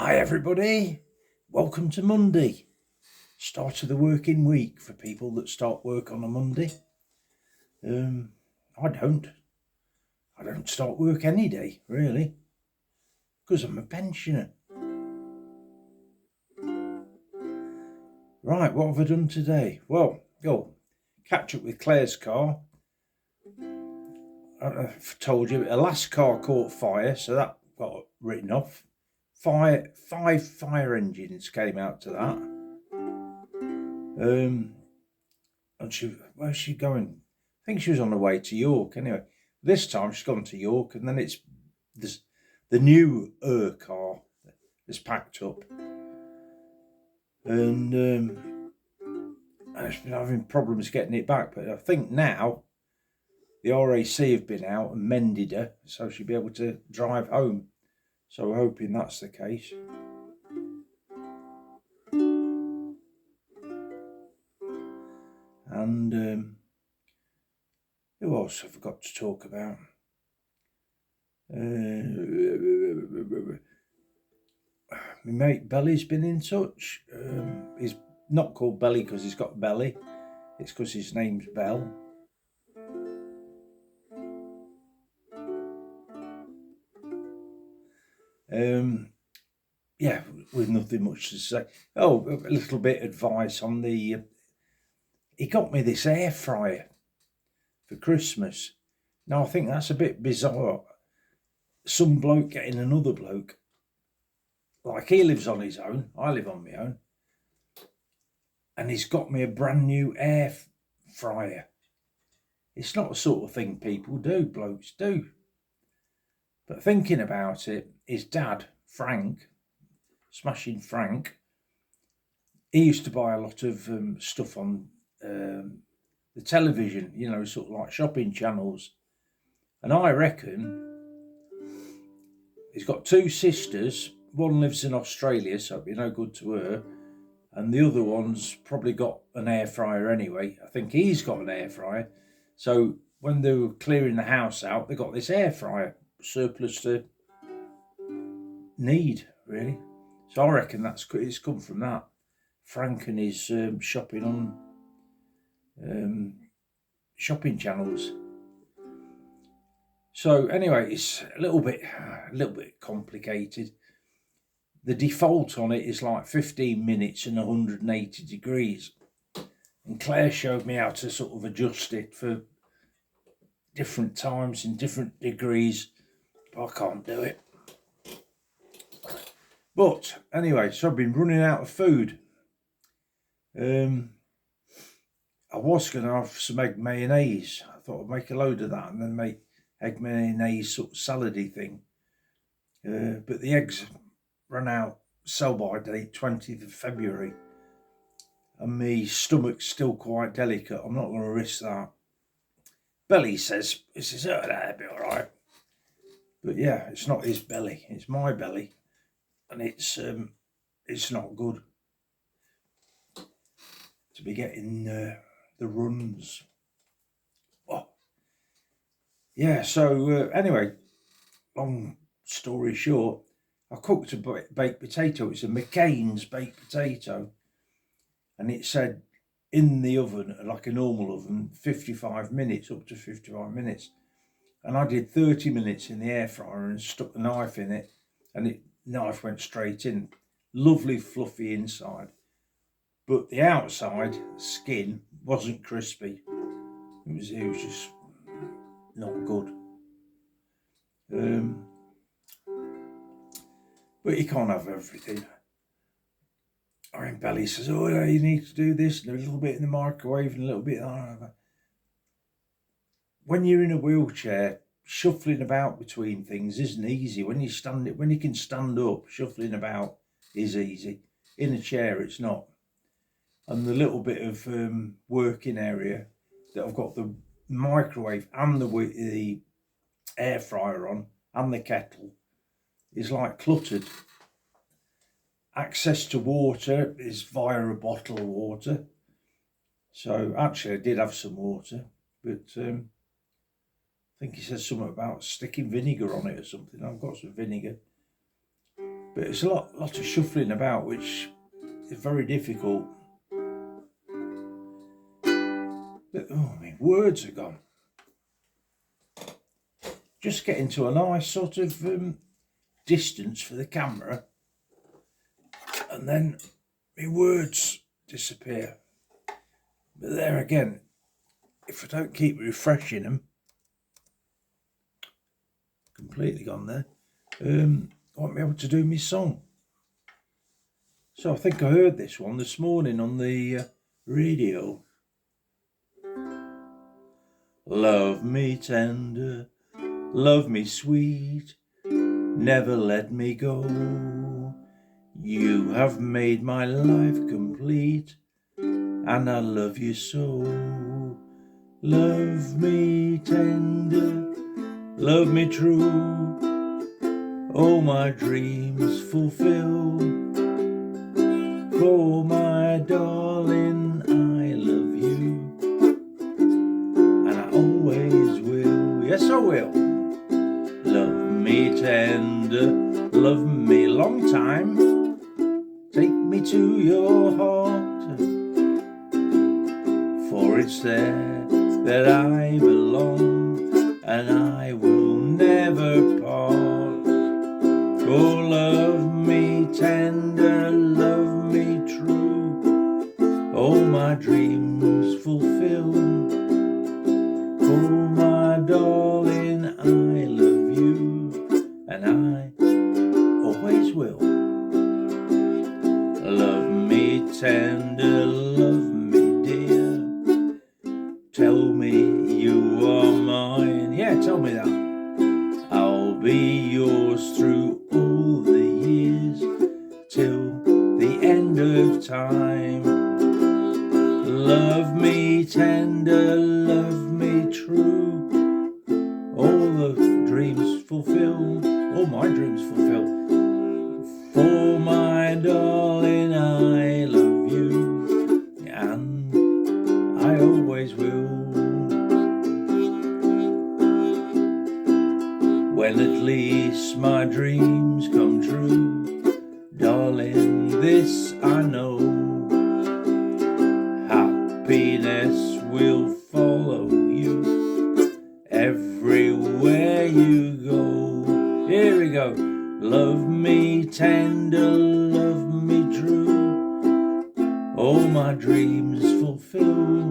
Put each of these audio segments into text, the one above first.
Hi everybody, welcome to Monday, start of the working week for people that start work on a Monday. I don't start work any day really, because I'm a pensioner. Right, what have I done today? Well, catch up with Claire's car. I've told you, a last car caught fire, so that got written off. Five fire engines came out to that. And where's she going? I think she was on the way to York. Anyway, this time she's gone to York, and then it's the new car is packed up, and I've been having problems getting it back. But I think now the RAC have been out and mended her, so she'll be able to drive home. So we're hoping that's the case. And who else have I got to talk about? My mate Belly's been in touch. He's not called Belly because he's got belly. It's because his name's Bell. Yeah, with nothing much to say. Oh, a little bit of advice on the... he got me this air fryer for Christmas. Now, I think that's a bit bizarre. Some bloke getting another bloke. Like, he lives on his own. I live on my own. And he's got me a brand new air fryer. It's not the sort of thing people do, blokes do. But thinking about it, his dad, Frank, Smashing Frank, he used to buy a lot of stuff on the television, you know, sort of like shopping channels. And I reckon he's got two sisters. One lives in Australia, so it'd be no good to her. And the other one's probably got an air fryer anyway. I think he's got an air fryer. So when they were clearing the house out, they got this air fryer, surplus to need, really. So I reckon it's come from that. Frank and his shopping on shopping channels. So anyway, it's a little bit complicated. The default on it is like 15 minutes and 180 degrees. And Claire showed me how to sort of adjust it for different times and different degrees, but I can't do it. But anyway, so I've been running out of food. I was going to have some egg mayonnaise. I thought I'd make a load of that and then make egg mayonnaise sort of salady thing. But the eggs ran out sell by date 20th of February. And my stomach's still quite delicate. I'm not going to risk that. Belly says, oh, that'll be all right. But yeah, it's not his belly. It's my belly. And it's not good to be getting the runs. Oh. Yeah, so anyway, long story short, I cooked a baked potato. It's a McCain's baked potato. And it said in the oven, like a normal oven, 55 minutes, up to 55 minutes. And I did 30 minutes in the air fryer and stuck the knife in it. And the knife went straight in. Lovely fluffy inside. But the outside skin wasn't crispy. It was just not good. But you can't have everything. Our Belly says, oh, yeah, you need to do this, and a little bit in the microwave and a little bit. When you're in a wheelchair, shuffling about between things isn't easy. When you can stand up, shuffling about is easy. In a chair, it's not. And the little bit of working area that I've got the microwave and the air fryer on and the kettle is like cluttered. Access to water is via a bottle of water. So actually I did have some water, but I think he said something about sticking vinegar on it or something. I've got some vinegar. But it's a lot of shuffling about, which is very difficult. But, oh, my words are gone. Just getting to a nice sort of distance for the camera, and then my words disappear. But there again, if I don't keep refreshing them, completely gone there, I won't be able to do my song. So I think I heard this one this morning on the radio. Love me tender, love me sweet, never let me go. You have made my life complete, and I love you so. Love me tender, love me true, all my dreams fulfill. For my darling, I love you, and I always will. Yes, I will. Love me tender, love me long time, take me to your heart, for it's there that I belong, and I will never part. Oh, love me tender, love me true, all my dreams fulfill. For my darling, I love you, and I always will. Love me tender, love me dear, tell me you are mine. Yeah, tell me that. I'll be yours through all the years, till the end of time. Love me tender, love me true, all the dreams fulfilled, all my dreams fulfilled. For my darling, I love you, and I always will. When at least my dreams come true, darling, this I know, happiness will follow you everywhere you go. Here we go. Love me tender, love me true, all my dreams fulfill.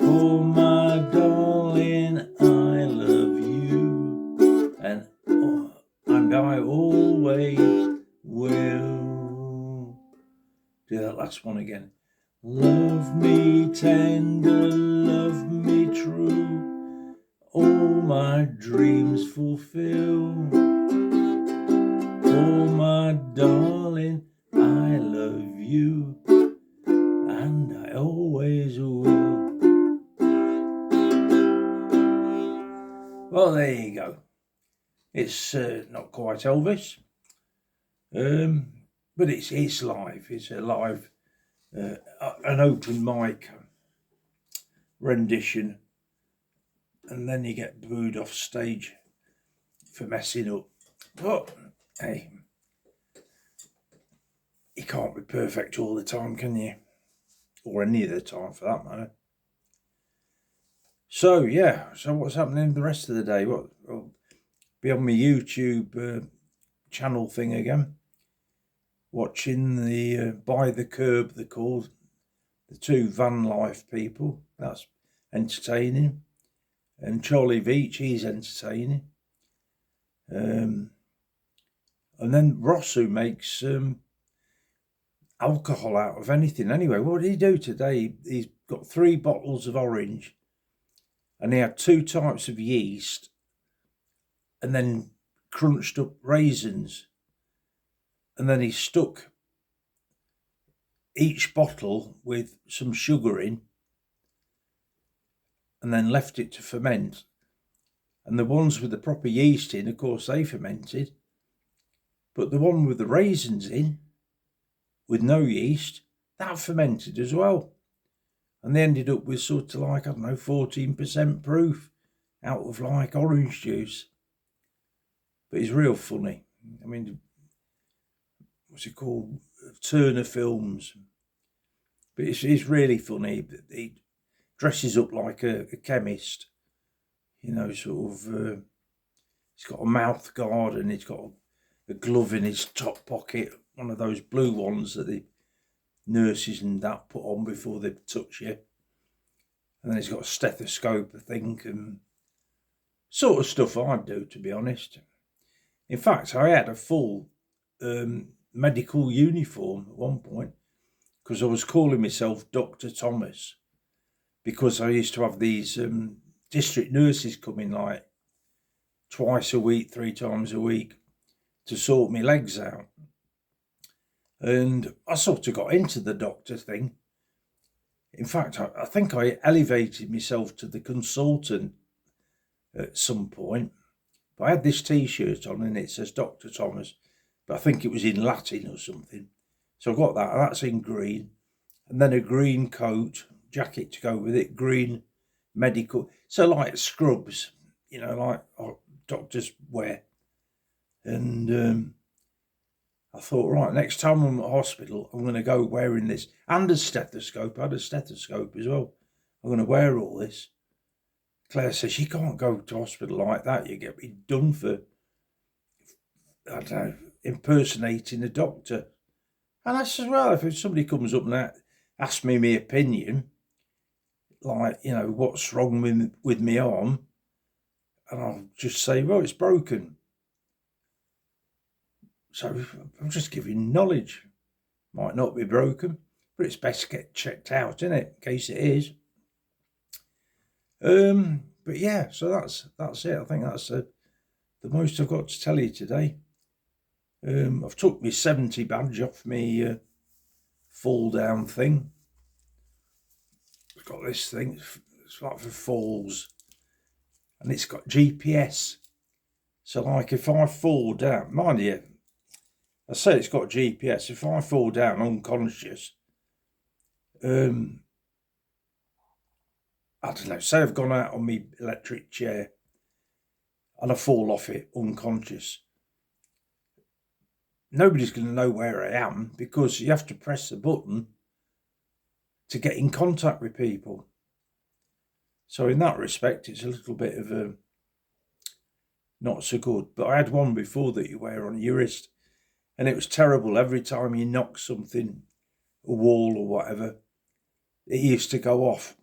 For my darling, I love you, and I always will. Do that last one again. Love me tender, love me true, all my dreams fulfill. For my darling, I love you, and I always will. Well, there you go. It's not quite Elvis, but it's live. It's a live, an open mic rendition, and then you get booed off stage for messing up. But hey, you can't be perfect all the time, can you? Or any of the time, for that matter. So yeah, so what's happening the rest of the day? I'll be on my YouTube channel thing again, watching the By the Curb, they're called, the two van life people. That's entertaining. And Charlie Veach, he's entertaining. And then Ross, who makes alcohol out of anything. Anyway, what did he do today? He's got 3 bottles of orange, and he had 2 types of yeast, and then crunched up raisins, and then he stuck each bottle with some sugar in, and then left it to ferment. And the ones with the proper yeast in, of course, they fermented, but the one with the raisins in, with no yeast, that fermented as well. And they ended up with sort of like, I don't know, 14% proof out of like orange juice. But he's real funny. I mean, what's it called? Turner Films. But it's really funny. He dresses up like a chemist, you know, sort of. He's got a mouth guard and he's got a glove in his top pocket, one of those blue ones that the nurses and that put on before they touch you. And then he's got a stethoscope, I think, and sort of stuff I'd do, to be honest. In fact, I had a full medical uniform at one point because I was calling myself Dr. Thomas because I used to have these district nurses come in like twice a week, 3 times a week to sort my legs out. And I sort of got into the doctor thing. In fact, I think I elevated myself to the consultant at some point. But I had this T-shirt on and it says Dr. Thomas, but I think it was in Latin or something. So I got that, and that's in green. And then a green coat, jacket to go with it, green medical. So like scrubs, you know, like doctors wear. And I thought, right, next time I'm at hospital, I'm going to go wearing this. And a stethoscope. I had a stethoscope as well. I'm going to wear all this. Claire says, you can't go to hospital like that. You get me done for, I don't know, impersonating a doctor. And I said, well, if somebody comes up and asks me my opinion, like, you know, what's wrong with my arm, and I'll just say, well, it's broken. So I'm just giving knowledge. Might not be broken, but it's best to get checked out, isn't it? In case it is. But yeah, so that's it. I think that's the most I've got to tell you today. I've took my 70 badge off me fall down thing. It's got this thing. It's like for falls, and it's got GPS. So like if I fall down, mind you, I say it's got GPS. If I fall down unconscious, I don't know, say I've gone out on my electric chair and I fall off it unconscious. Nobody's going to know where I am because you have to press the button to get in contact with people. So in that respect, it's a little bit of a not so good. But I had one before that you wear on your wrist, and it was terrible. Every time you knock something, a wall or whatever, it used to go off.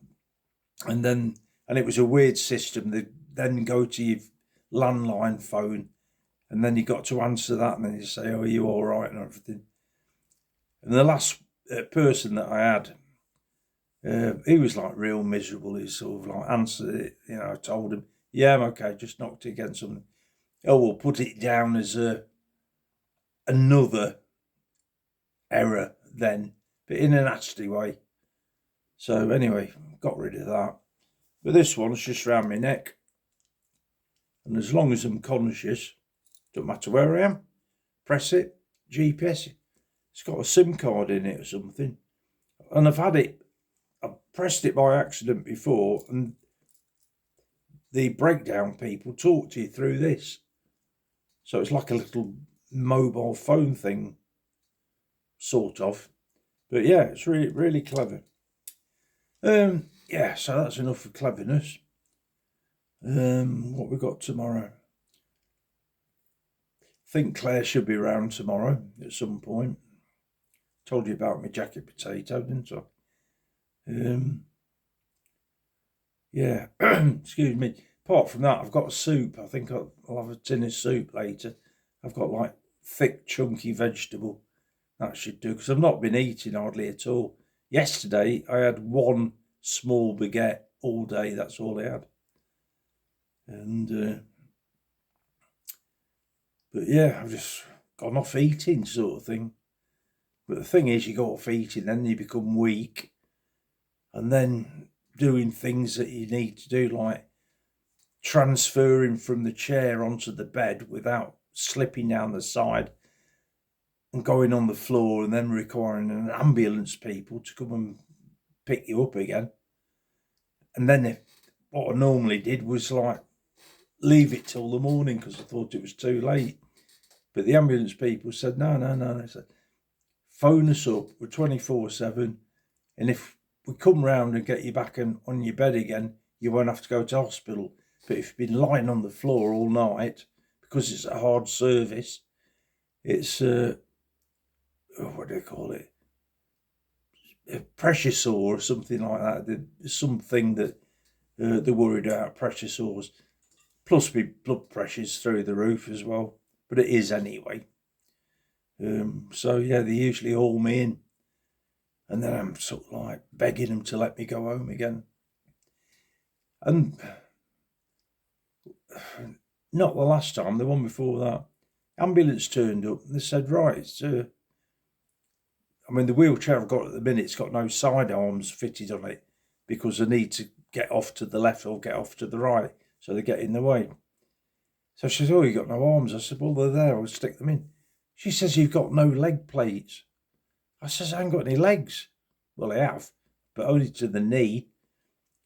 And it was a weird system. They then go to your landline phone, and then you got to answer that, and then you say, oh, are you all right, and everything. And the last person that I had, he was like real miserable. He sort of like answered it, you know, I told him, yeah, I'm okay, just knocked it against something. Oh, we'll put it down as another error then, but in a nasty way. So anyway, got rid of that. But this one's just round my neck. And as long as I'm conscious, don't matter where I am, press it, GPS. It's got a SIM card in it or something. And I've pressed it by accident before, and the breakdown people talk to you through this. So it's like a little mobile phone thing, sort of. But yeah, it's really, really clever. Yeah, so that's enough for cleverness. What we got tomorrow? I think Claire should be around tomorrow at some point. Told you about my jacket potato, didn't I? Yeah, excuse me. Apart from that, I've got a soup. I think I'll have a tin of soup later. I've got like thick, chunky vegetable. That should do, because I've not been eating hardly at all. Yesterday, I had one small baguette all day. That's all I had. And, but yeah, I've just gone off eating sort of thing. But the thing is, you go off eating, then you become weak. And then doing things that you need to do, like transferring from the chair onto the bed without slipping down the side and going on the floor, and then requiring an ambulance people to come and pick you up again. And then what I normally did was like leave it till the morning because I thought it was too late. But the ambulance people said, no. They said, phone us up. We're 24/7. And if we come round and get you back on your bed again, you won't have to go to hospital. But if you've been lying on the floor all night, because it's a hard service, it's, what do they call it? A pressure sore or something like that. There's something that they're worried about, pressure sores. Plus my blood pressure's through the roof as well. But it is anyway. So yeah, they usually haul me in. And then I'm sort of like begging them to let me go home again. And not the last time, the one before that, ambulance turned up and they said, right, the wheelchair I've got at the minute, it's got no side arms fitted on it because I need to get off to the left or get off to the right, so they get in the way. So she says, oh, you got no arms? I said, well, they're there, I'll stick them in. She says, you've got no leg plates. I says, I ain't got any legs. Well, I have, but only to the knee.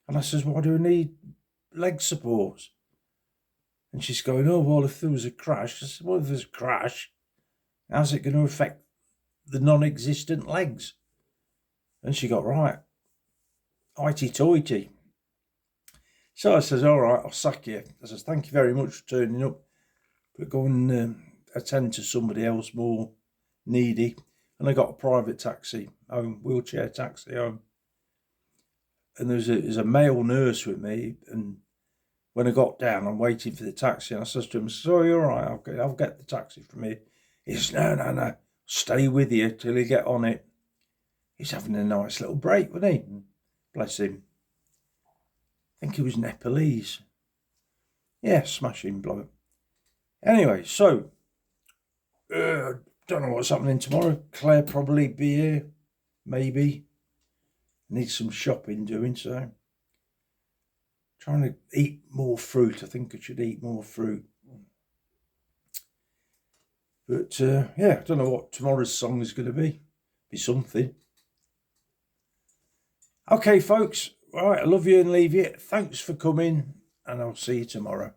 And I says, why do I need leg supports? And she's going, oh, well, if there was a crash. I said, well, if there's a crash, how's it going to affect the non-existent legs? And she got right. Hoity-toity. So I says, all right, I'll sack you. I says, thank you very much for turning up, but go and attend to somebody else more needy. And I got a private taxi home, wheelchair taxi home. And there's a male nurse with me. And when I got down, I'm waiting for the taxi. And I says to him, so you're all right, I'll get the taxi from here. He says, no, stay with you till you get on it. He's having a nice little break, wasn't he? Bless him. I think he was Nepalese. Yeah, smashing bloke. Anyway, so, don't know what's happening tomorrow. Claire probably be here, maybe. Need some shopping doing, so. Trying to eat more fruit. I think I should eat more fruit. But, yeah, I don't know what tomorrow's song is going to be. Be something. Okay, folks. All right, I love you and leave you. Thanks for coming, and I'll see you tomorrow.